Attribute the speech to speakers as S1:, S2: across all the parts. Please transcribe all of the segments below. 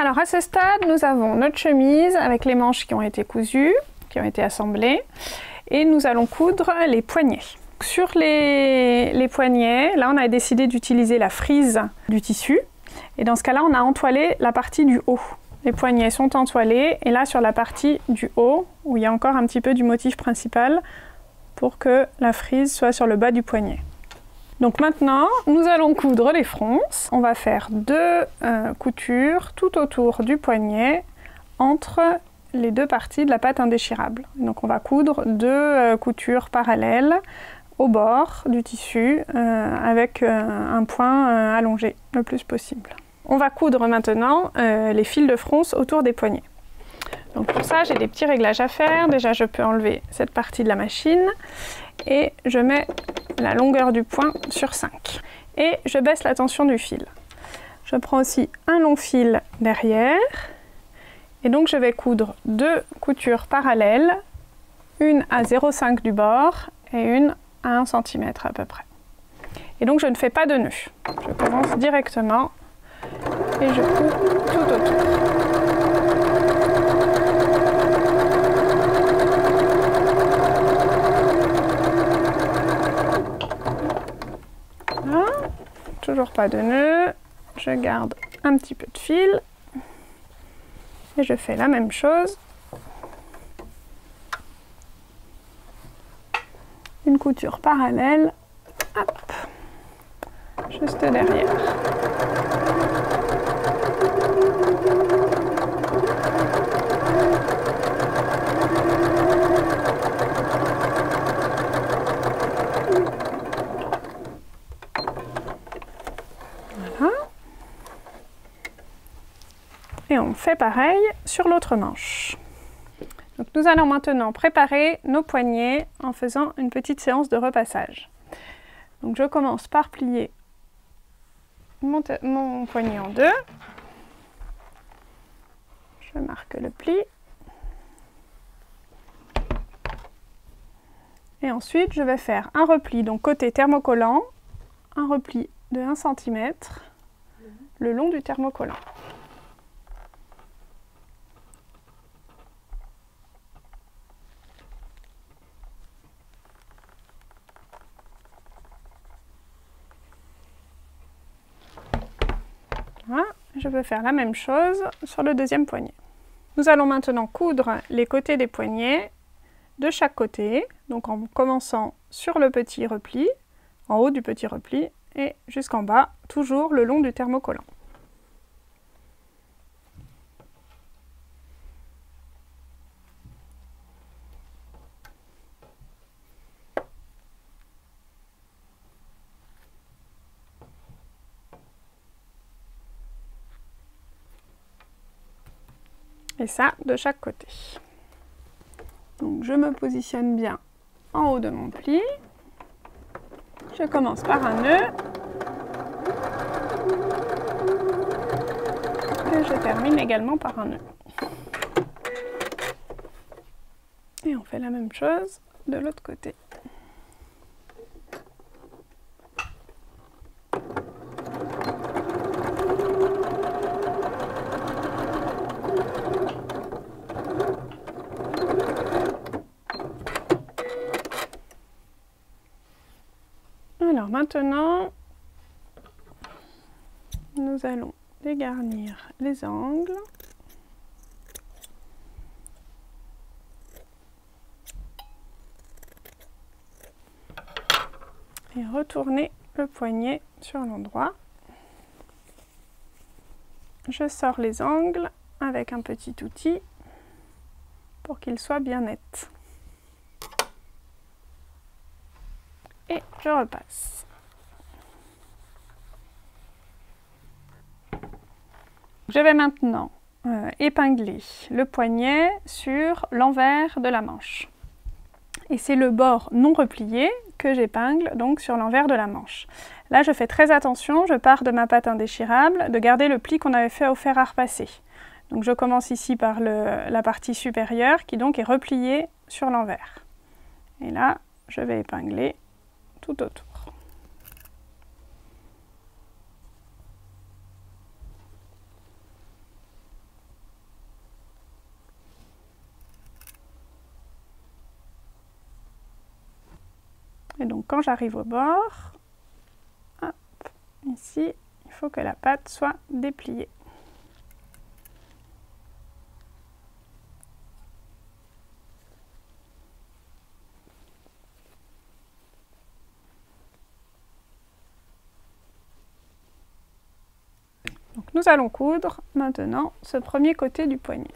S1: Alors à ce stade, nous avons notre chemise avec les manches qui ont été cousues, qui ont été assemblées, et nous allons coudre les poignets. Sur les poignets, là on a décidé d'utiliser la frise du tissu, et dans ce cas-là on a entoilé la partie du haut. Les poignets sont entoilés, et là sur la partie du haut, où il y a encore un petit peu du motif principal, pour que la frise soit sur le bas du poignet. Donc maintenant, nous allons coudre les fronces. On va faire 2 coutures tout autour du poignet, entre les 2 parties de la pâte indéchirable. Donc on va coudre 2 coutures parallèles au bord du tissu, avec un point allongé le plus possible. On va coudre maintenant les fils de fronce autour des poignets. Donc pour ça, j'ai des petits réglages à faire. Déjà, je peux enlever cette partie de la machine et je mets la longueur du point sur 5. Et je baisse la tension du fil. Je prends aussi un long fil derrière et donc je vais coudre 2 coutures parallèles, une à 0,5 du bord et une à 1 cm à peu près. Et donc je ne fais pas de nœud. Je commence directement et je couds tout autour. Voilà. Toujours pas de nœud. Je garde un petit peu de fil et je fais la même chose. Une couture parallèle, hop, juste derrière. Voilà. Et on fait pareil sur l'autre manche. Donc nous allons maintenant préparer nos poignets en faisant une petite séance de repassage. Donc je commence par plier mon poignet en 2. Je marque le pli. Et ensuite je vais faire un repli, donc côté thermocollant, un repli de 1 cm le long du thermocollant. Voilà, je vais faire la même chose sur le deuxième poignet. Nous allons maintenant coudre les côtés des poignets de chaque côté, donc en commençant sur le petit repli, en haut du petit repli, et jusqu'en bas, toujours le long du thermocollant. Et ça de chaque côté. Donc je me positionne bien en haut de mon pli. Je commence par un nœud. Et je termine également par un nœud. Et on fait la même chose de l'autre côté. Alors maintenant, nous allons dégarnir les angles. Et retourner le poignet sur l'endroit. Je sors les angles avec un petit outil pour qu'ils soient bien nets. Et je repasse. Je vais maintenant épingler le poignet sur l'envers de la manche. Et c'est le bord non replié que j'épingle donc sur l'envers de la manche. Là, je fais très attention, je pars de ma pâte indéchirable, de garder le pli qu'on avait fait au fer à repasser. Donc je commence ici par la partie supérieure qui donc est repliée sur l'envers. Et là, je vais épingler tout autour. Et donc quand j'arrive au bord, hop, ici, il faut que la pâte soit dépliée. Donc nous allons coudre maintenant ce premier côté du poignet.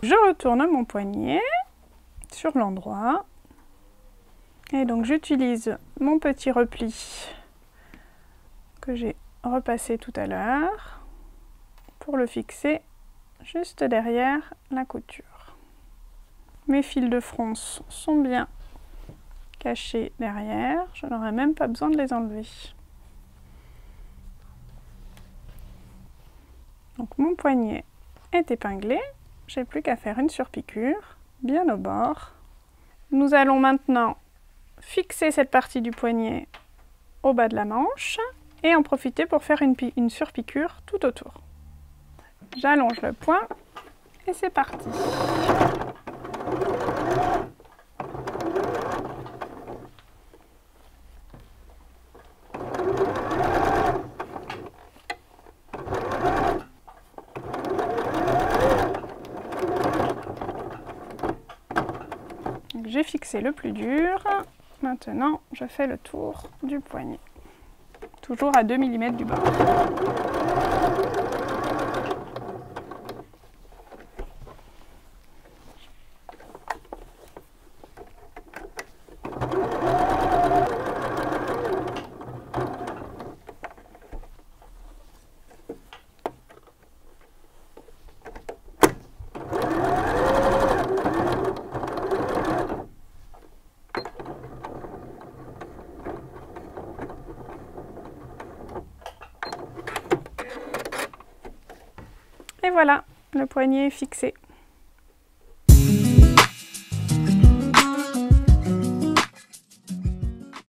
S1: Je retourne mon poignet sur l'endroit et donc j'utilise mon petit repli que j'ai repassé tout à l'heure pour le fixer juste derrière la couture. Mes fils de fronce sont bien cachés derrière, je n'aurai même pas besoin de les enlever. Donc mon poignet est épinglé. J'ai plus qu'à faire une surpiqûre, bien au bord. Nous allons maintenant fixer cette partie du poignet au bas de la manche et en profiter pour faire une surpiqûre tout autour. J'allonge le point et c'est parti. J'ai fixé le plus dur, maintenant je fais le tour du poignet, toujours à 2 mm du bas. Et voilà, le poignet est fixé.